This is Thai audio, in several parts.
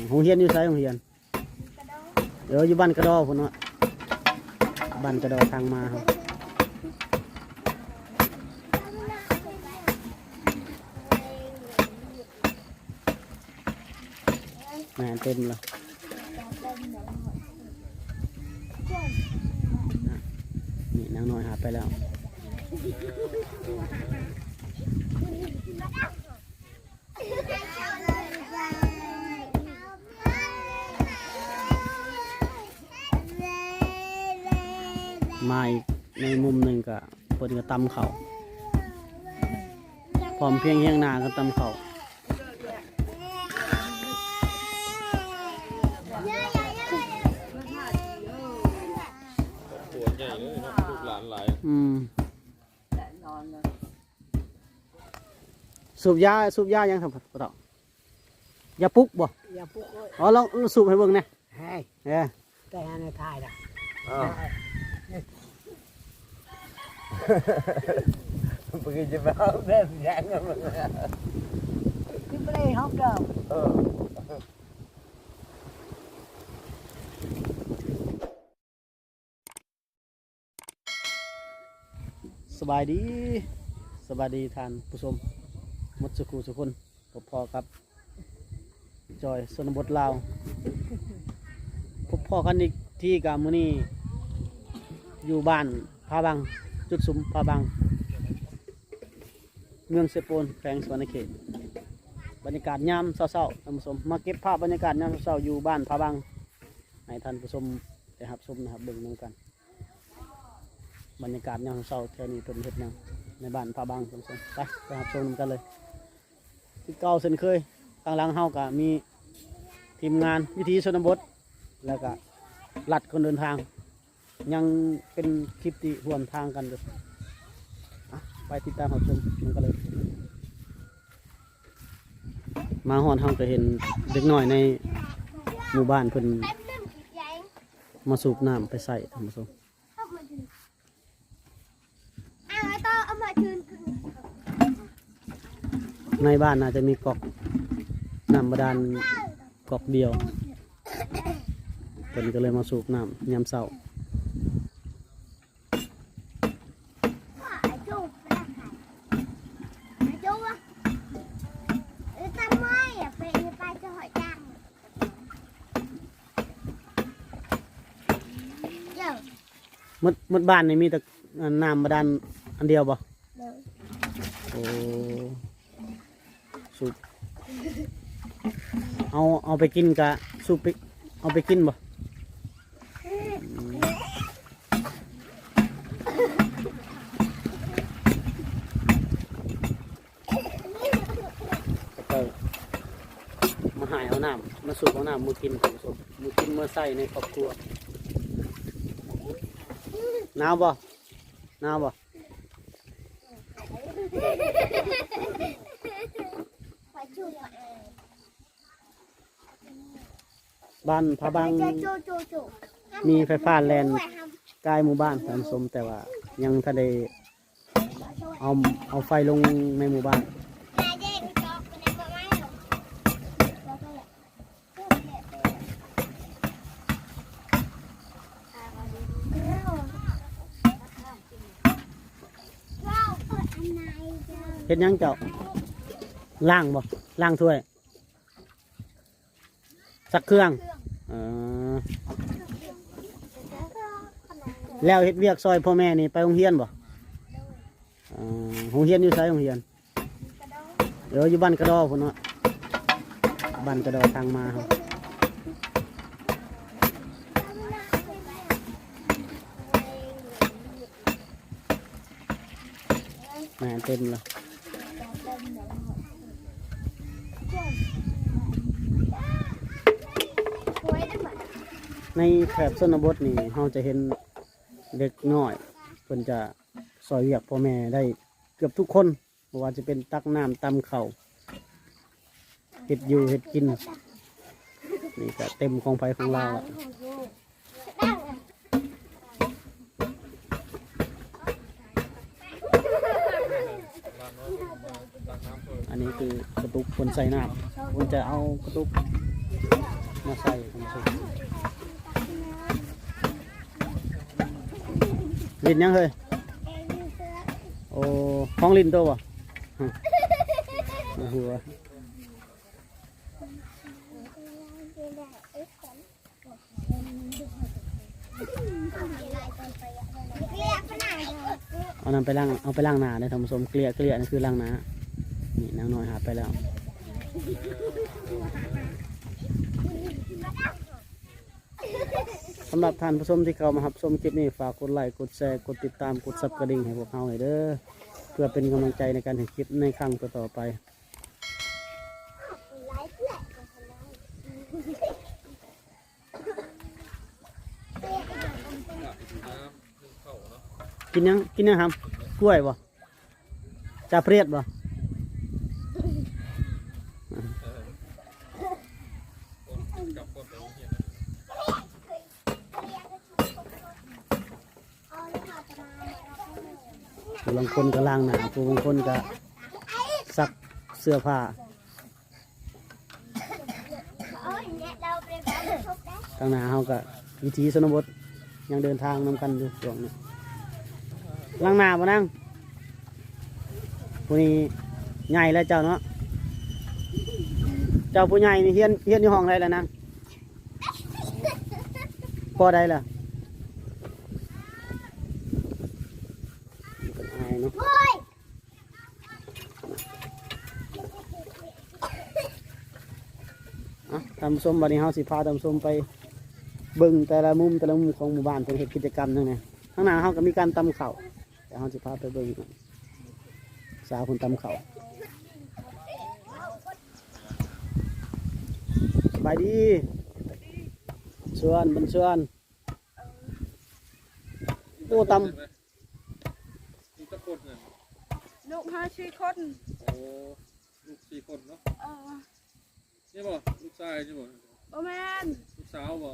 โรงเรียนอยู่ไสโรงเรียนเดี๋ยวอยู่บ้านกระดอพุ่นเนาะบ้านกระดอทางมาครับแม่เต็มเลยนี่นางน้อยหาไปแล้วมาอีกในมุมหนึ่งก็เปิดกระตำเขาพร้อมเพียงเฮียงหน้าก็ตำเขาตัวใหญ่เลยนะลูกหลานหลายสูบยายังทำต่อยาปุ๊กบ่ยาปุ๊กอ๋อลองสูบให้เบิ่งนะให้แต่ในไทยนะbegitu bau dan jangan ขึ้นไปเลยห้องเดิมสบายดีท่านผู้ชมหมดสุขุสุคนพอครับจอยสนบทลาวพบพ่อกันอีกที่กับมื้อนี้อยู่บ้านพาบังจุดสุมพาบังเมืองเซโปนแขวงสวรรณเขตบรรยากาศยามเศร้าๆท่านผู้ชมมาเก็บภาพบรรยากาศยามเศร้าอยู่บ้านพาบังให้ท่านผู้ชมได้รับชมนะครับเบิ่งนำกันบรรยากาศยามเศร้าแถวนี้เป็นเฮ็ดแนวในบ้านพาบังท่านผู้ชมไปรับชมกันเลยที่เก่าเช่นเคยข้างหลังเฮาก็มีทีมงานวิถีชนบทแล้วก็ลัดคนเดินทางยังเป็นคลิปที่ร่วมทางกันอยู่ไปติดตามรับชมกันเลยมาฮอดเฮาก็เห็นเด็กน้อยในหมู่บ้านเพิ่นมาสูบน้ำไปใส่ท่านผู้ชมในบ้านน่าจะมีก๊อกน้ำบาดาลก๊อกเดียวเพิ่นก็เลยมาสูบน้ำยามเช้ามดบ้านนี่มีแต่น้ำบาดาลอันเดียวบ่โอ้สูบเอาไปกินกะสูบเอาไปกินบ่มาหายเอาน้ำมาสูบเอาน้ำมือกินของสูบมือกินเมื่อใส่ในครอบครัวหนาวบ่บ้านพาบังมีไฟฟ้าแลนใกล้หมู่บ้านท่านชมแต่ว่ายังถ้าได้เอาไฟลงในหมู่บ้านเฮ็ดยังเจ้าล่างบ่ล่างถ้วยสักเครื่องแล้วเฮ็ดเวียกซอยพ่อแม่นี่ไปโรงเรียนบ่โรงเรียนอยู่ไสโรงเรียนเดี๋ยวอยู่บ้านกระดอพุ่นเนาะบ้านกระดอทางมาครับแม่เต็มเลยในแถบชนบทนี่เราจะเห็นเด็กน้อยเพิ่นจะซอยเวียกพ่อแม่ได้เกือบทุกคนเพราะว่าจะเป็นตักน้ำตำเข่าเห็ดอยู่เห็ดกินนี่ก็เต็มของไฟของเราอันนี้คือกระตุกคนใส่น้ำคนจะเอากระตุก มาใส่ท่านผู้ชมลิ้นยังเฮ้ยโอ้ของลิ้นตัวบ่ฮะหัวเอานำไปล้างเอาไปล้างหน้าเลยท่านผู้ชมเกลี่ยนี่คือล้างหน้านี่นางน้อยหาไปแล้วสำหรับท่านผู้ชมที่เข้ามารับชมคลิปนี้ฝากกดไลค์กดแชร์กดติดตามกดซับกระดิ่งให้พวกเราหน่อยเด้อเพื่อเป็นกำลังใจในการเห็นคลิปในครั้งต่อๆไปกินยังครับกล้วยบ่จะเปรี้ยบ่บางคนก็ล้างหน้าบางคนก็ซักเสื้อผ้าทางหน้าเขาก็วิถีชนบทยังเดินทางนำกันอยู่ช่วงนี้ล้างหน้าบ่นั่งผู้นี้ใหญ่แล้วเจ้าเนาะเจ้าผู้ใหญ่นี่เฮียนอยู่ห้องใดแล้วนั่งพอใดล่ะทำส้มบันนี้เฮาสิพาทำส้มไปเบิ่งแต่ละมุมของหมู่บ้านเป็นเหตุกิจกรรมนั่นไงข้างหน้าเฮาก็มีการตำเข่าแต่เฮาสิพาไปเบิ่งสาวคนตำเข่าสบายดีชวนบันชวนโอ้ตำ ลูก5-4 คน โอ้ลูก4 คนเนาะนี่บ่ลูกชายนี่บ่ บ่แม่น ลูกสาวบ่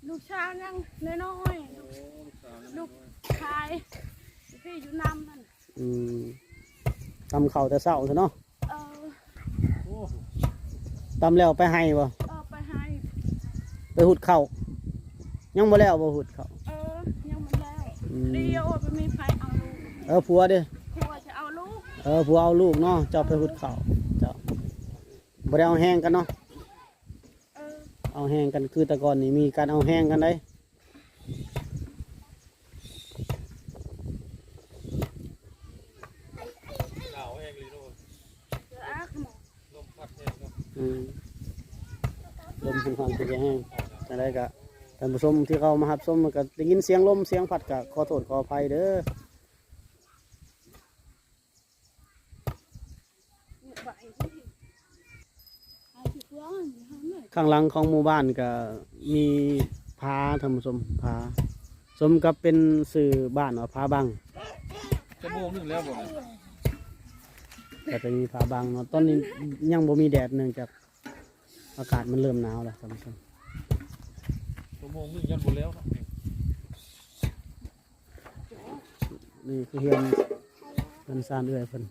ลูกชายยังน้อย โอ้ลูกสาวนี่ ๆลูกชายพี่อยู่นำนั่น ตำเข่าแต่เศร้าซะเนาะ โอ้ ตำแล้วไปให้บ่ ไปให้ ไปหุดเข่ายังบ่แล้วบ่หุดเข่า ยังมันแล้วเดียวไปมีไฟเอาลูก ผัวเด้อ ครัวจะเอาลูก ผัวเอาลูกเนาะเจ้าไปหุดเข่าเจ้าบ่ได้เอาแห้งกันเนาะเอาแห้งกันคือแต่ก่อนนี่มีการเอาแห้งกันได้หนาวแห้งเลยโน่น จะอักหมอ ลมพัดแห้งเนาะ ลมค่อนข้างที่จะแห้งแต่ได้ก็ท่านผู้ชมที่เขามารับชมก็ได้ยินเสียงลมเสียงพัดก็ขอโทษขออภัยเด้อข้างหลังของหมู่บ้านก็มีผาท่านผู้ชมผาสมกับเป็นสื่อบ้านว่าผาบัง ชั่วโมงนึงแล้วบ่เนี่ย ก็จะมีผาบังเนาะตอนนี้ยังบ่มีแดดเนื่องจากอากาศมันเริ่มหนาวแล้วท่านผู้ชม ชั่วโมงนึงยันบ่แล้วเนาะ นี่คือเฮือนซานเอื้อยเพิ่น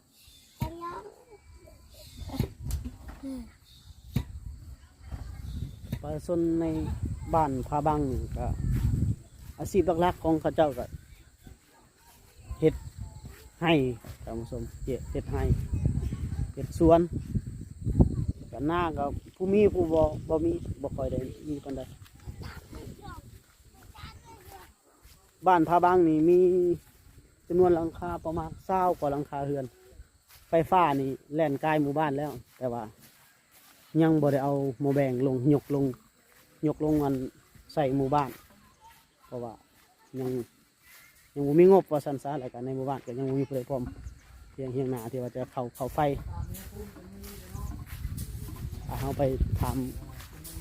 ประชาชนในบ้านผาบังนี่ก็อาชีพหลักๆของเขาเจ้าก็เฮ็ดให้ท่านผู้ชมเฮ็ดให้เฮ็ดสวนกันหน้าก็ผู้มีผู้บ่มีบ่ค่อยได้มีปานใดบ้านผาบังนี่มีจำนวนหลังคาประมาณ20 กว่าหลังคาเรือนไฟฟ้านี่แล่นกายหมู่บ้านแล้วแต่ว่ายังบ่ได้เอาโมแบงลงยกลงอันใส่หมู่บ้านเพราะว่ายังบ่มีงบว่าซั่นซะแล้วก็ในหมู่บ้านก็ยังบ่มีผู้ใดพร้อมเพียงเฮียงหน้าที่ว่าจะเข้าไฟเฮาไปถาม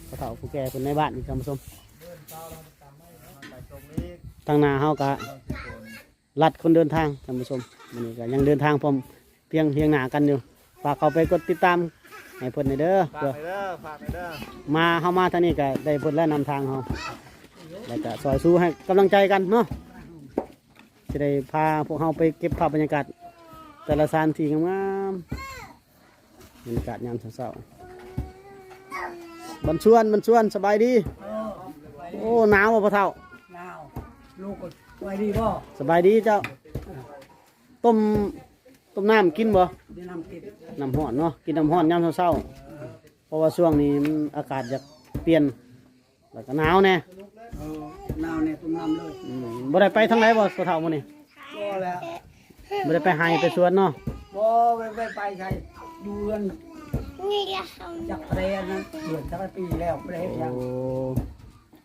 ผู้เฒ่าผู้แก่คนในบ้านนี่ท่านผู้ชมทางหน้าเฮาก็ลัดคนเดินทางท่านผู้ชมมื้อนี้ก็ยังเดินทางพร้อมเพียงเฮียงหน้ากันอยู่ฝากเข้าไปกดติดตามให้เพิ่นหน่อยเด้อฝากหน่อยเด้อมาเฮามาทางนี้ก็ได้เพิ่นและนำทางเฮาแล้วก็ซอยสู้ให้กำลังใจกันเนาะจะได้พาพวกเฮาไปเก็บภาพบรรยากาศแต่ละสถานที่งามๆบรรยากาศยามเช้าๆ บันชวนสบายดี ไป โอ้หนาวบ่พ่อเฒ่า ลาวลูกก็ไปดีบ่ สบายดีเจ้าต้มน้ำกินบ่ ได้นำกิน น้ำร้อนเนาะกินน้ำร้อนยามเช้าๆเพราะว่าช่วงนี้มันอากาศจะเปลี่ยนแล้วก็หนาวแน่ นาวเนี่ยตุ้มน้ำเลย บ่ได้ไปทางไหนบ่พ่อเฒ่ามื้อนี้ บ่แล้ว บ่ได้ไปไห้ไปสวนเนาะ บ่ไปใครดูเรือนจักรเรนนั้นเดือนจักรปีแล้วประเทศยัง โอ้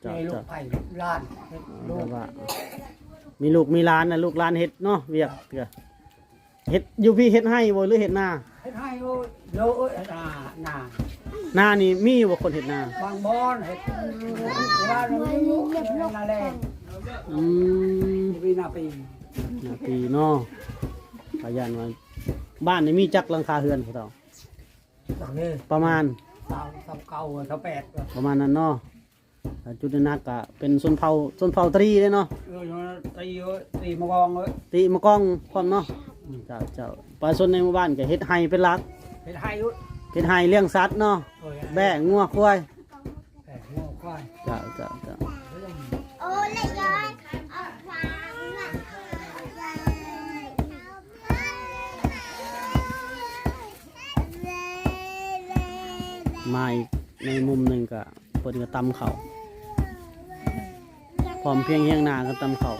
เจ้า ในลูก เจ้า ไผ่ล้านลูก แต่ว่ามีลูกมีหลานนะลูกหลานเฮ็ดเนาะเวียกเถื่อเฮ็ดอยู่พี่เฮ็ดให้บ่หรือเฮ็ดนา ให้โอ้โลหนา นานี่มีอยู่บ่คนเฮ็ดนา บางบอนเห็ดเวลาเราไม่รู้เก็บนาแรง อืม ปีนาปี นาปีเนาะขยันว่าบ้านนี่มีจักหลังคาเรือนพวกเรา จากนี้ ประมาณ สาวเก่าสาวแปด ประมาณนั้นเนาะจุดนักก็เป็นชนเผ่าตรีเลยเนาะ ตีมากองเลย ตีมากองพร้อมเนาะเจ้าประชาชนในหมู่บ้านก็เฮ็ดไห้เป็นหลัก เห็ดไห้ยุ เฮ็ดไห้เลี้ยงสัตว์เนาะแบะงัวควาย แปดหัวควาย เจ้า โอ้ยย้อยเอาฟังอ่ะ มาอีกในมุมหนึ่งก็เพิ่นก็ตำเขาพร้อมเพียงเฮียงหน้าก็ตำเขา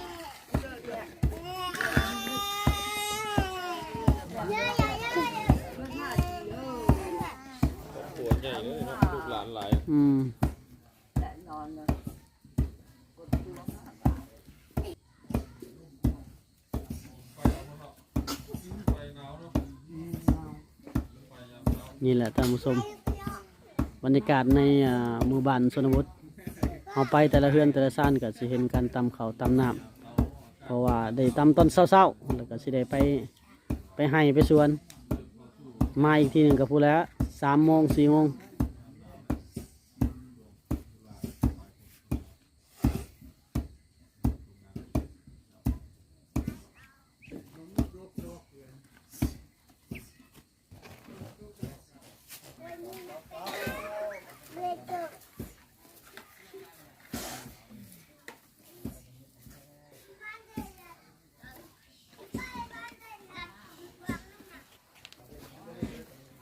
ตัวใหญ่เลยเนาะลูกหลานหลาย อืม นี่แหละท่านผู้ชมบรรยากาศในหมู่บ้านชนบทเอาไปแต่ละเฮือนแต่ละซ่านก็สิเห็นการตำเขาวตำน้ำเพราะว่าได้ตำตอนเช้าๆแล้วก็สิได้ไปให้ไปสวน มาอีกทีหนึ่งก็พูดแล้ว3 โมง 4 โมง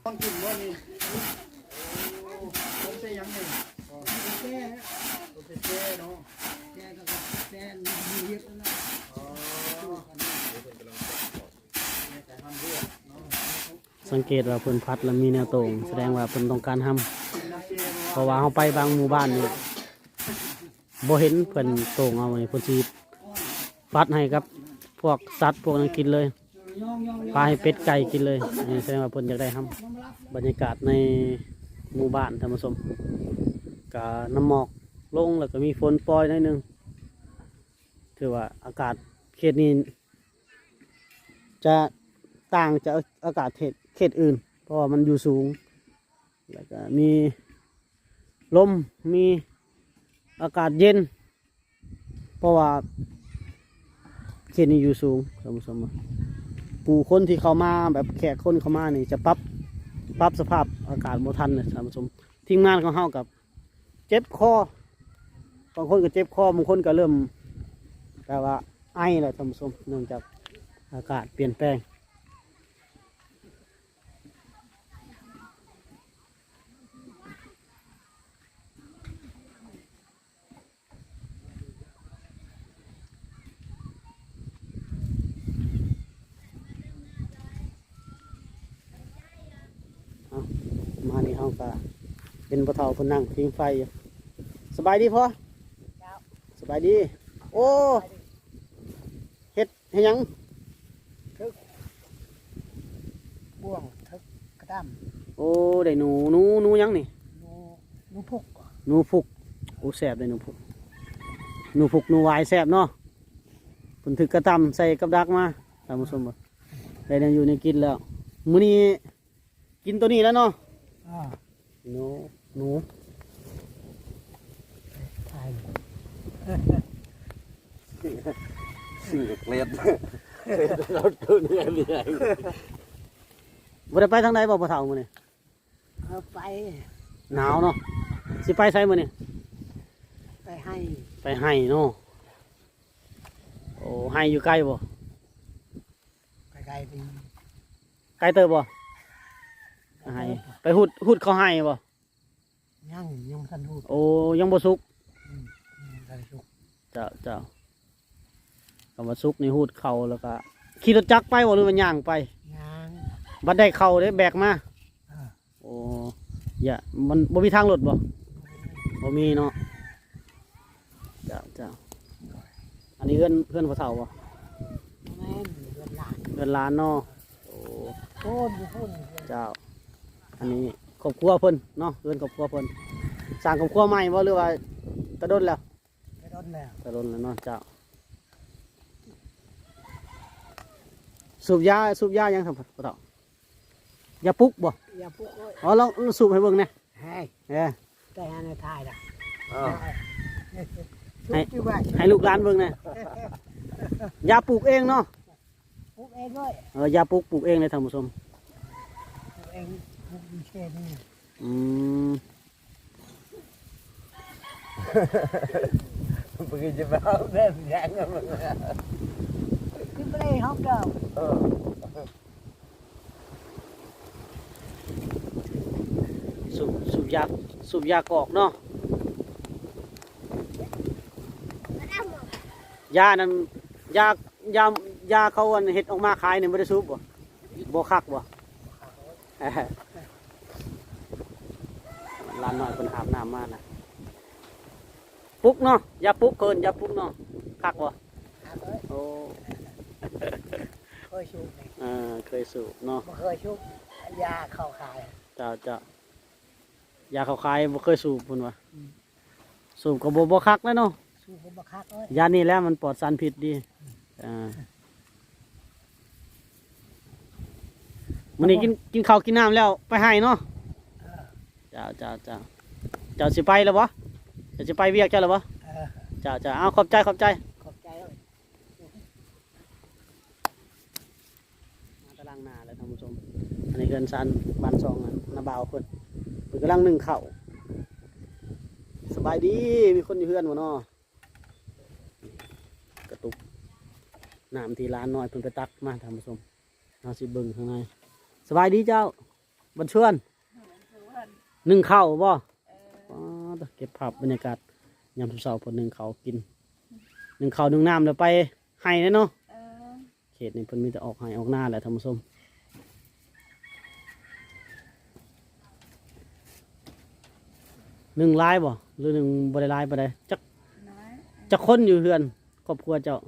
ต้องกินว่านี่ผมจะยังไงแก่ผมจะแก่เนาะ แกก็แกมีเยอะนะ สังเกตว่าเพิ่นพัดแล้วมีแนวตรงแสดงว่าเพิ่นต้องการทำเพราะว่าเขาไปบางหมู่บ้านนี่บ่เห็นเพิ่นตรงเอาไว้เพิ่นสิพัดให้กับพวกสัตว์พวกนั้นกินเลยพาให้เป็ดไก่กินเลยนี่แสดงว่าเพิ่นอยากได้ทำบรรยากาศในหมู่บ้านท่านผู้ชมก็น้ำหมอกลงแล้วก็มีฝนปล่อยหน่อยหนึงถือว่าอากาศเขตนี้จะต่างจากอากาศเขตอื่น เพราะว่ามันอยู่สูงแล้วก็มีลมมีอากาศเย็น เพราะว่าเขตนี้อยู่สูงท่านผู้ชมผู้คนที่เข้ามาแบบแขกคนเข้ามานี่จะปรับสภาพอากาศบ่ทันนะท่านผู้ชมทีมงานของเฮากับเจ็บคอบางคนก็เจ็บคอบางคนก็เริ่มแต่ว่าไอแหละท่านผู้ชมเนื่องจากอากาศเปลี่ยนแปลงมานี่เขาก็เป็นปะเทาคนนั่งพิงไฟอยู่สบายดีพ่อสบายดี โอ้เฮ็ดให้หยัง บ่วงทึกกระด้ โอ้ได้หนูหยังนี่ ำนูพุก หนูพุกโอ้แซ่บได้หนูพุกหนูวายแซ่บเนาะผลถึกกระตำใส่กับดักมาตามผู้ชมบ่ได้นั่งอยู่ในกินแล้วมื้อนี้กินตัวนี้แล้วเนาะ หนู ถ่าย สื่อเกลียด เราตัวนี้มีอะไรบ่ได้ไปทางใดบ่ปะเฒ่ามื้อนี้ เอาไป หนาวเนาะ สิไปไสมื้อนี่ ไปให้ ไปให้เนาะโอ้ให้อยู่ใกล้บ่ ไปไกลไป ไกลเติบบ่ให้ไปหุดเขาให้บ่ ยังทันหู โอ้ยังบ่สุก ทันสุก เจ้าคำว่าสุกนี่หุดเขาแล้วก็ขี่รถจักรไปบ่หรือว่าย่างไป ยัง บัดได้เข้าได้แบกมา เออ โอ้อย่ามันบ่มีทางรถบ่บ่มีเนาะเจ้าอันนี้เพื่อนพ่อเฒ่าบ่ แม่นเดือนหลาน เพื่อนร้านเนาะโอ้ โค่นอยู่โค่น เจ้า อันนี้ครอบครัวเพิ่นเนาะเพื่อนครอบครัวเพิ่นสร้างครอบครัวใหม่บ่หรือว่าตะดนแล้ว ไปรถแล้ว ตะดนแล้วเนาะเจ้าสูบยายังครับพ่อเฒ่ายาปลุกบ่ อย่าปุ๊กเอ้ย อ๋อลองสูบให้เบิ่งแหน่ ให้ เอ้ย แต่ในทายล่ะ ให้ ชุบอยู่บ้าน ให้ลูกหลานเบิ่งแหน่ยาปลูกเองเนาะ ปุ๊กเองด้วย ยาปลูกเองเลยท่านผู้ชม ปุ๊กเองปุ๊กมีเช่นนี่ อืม begitu bau dan jangan dibeli hot dog สูบยากอกเนาะยานั้นยาเขาอันเฮ็ดออกมาขายเนี่ยไม่ได้สูบบ่คักบ่ ร้านน้อยคนอาบน้ำมานะปลุกเนาะยาปลุกเกินยาปลุกเนาะคักบ่โอ้ เคยชุบ เคยสูบเนาะ เคยชุบยาเข้าขาย เจ้ายาเขาขายบ่เคยสูบพุ่นวะสูบก็บ่คักแล้วเนาะ ชุบผมบักคักเลย ยานี่แหล้วมันปลอดสารพิษดีมื้อนี้กินข้าวกินน้ำแล้วไปให้เนาะเจ้าสิไปแล้วบ่เจ้าสิไปเวียกเจ้าแล้วบ่เจ้าเอาขอบใจ ขอบใจเลย มาตารางหน้าแล้วท่านผู้ชมอันนี้เกินซันบ้านซองนาบ่าวเพิ่นกำลังนึ่งข้าวสบายดีมีคนอยู่เฮือนบ่เนาะกระตุกน้ำที่ร้านน้อยเพิ่นไปตักมาท่านผู้ชมเอาสิเบิ่งข้างในสบายดีเจ้าบันชวนนึ่งข้าวบ่เก็บภาพบรรยากาศยามเช้าๆเพิ่นนึ่งข้าวกินนึ่งข้าวนึ่งน้ำแล้วไปให้เนาะเขตนี้เพิ่นมีแต่ออกให้ออกหน้าแหละท่านผู้ชมหนึ่งลายบ่หรือหนึ่งบ่ได้ลายบ่ได้จักคนอยู่เฮือนครอบครัวเจ้า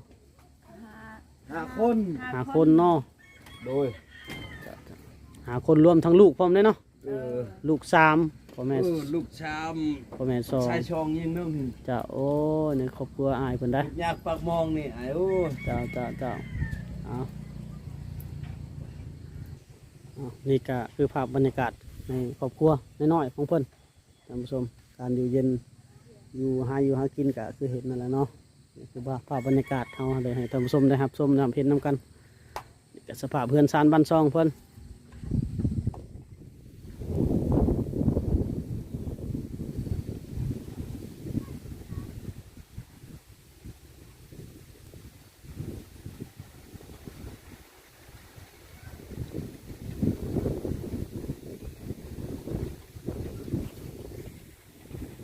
5 คน หาคนเนาะ โดย หาคนรวมทั้งลูกพร้อมได้เนาะลูก3พ่อแม่ ลูกชาม พ่อแม่สอง ชายชองยิงนึง จ้าโอ้ในครอบครัวอายเพิ่นได้ อยากปากมองนี่ไอ้โอ้ เจ้าเอานี่ก็คือภาพบรรยากาศในครอบครัวน้อยๆของเพิ่นท่านผู้ชมการอยู่เย็นอยู่หากินก็คือเห็นนั่นแหละเนาะนี่คือภาพบรรยากาศเฮาเลยให้ท่านผู้ชมได้รับชมนำเห็นนำกันนี่ก็สภาพเพื่อนซานบ้านซองเพิ่น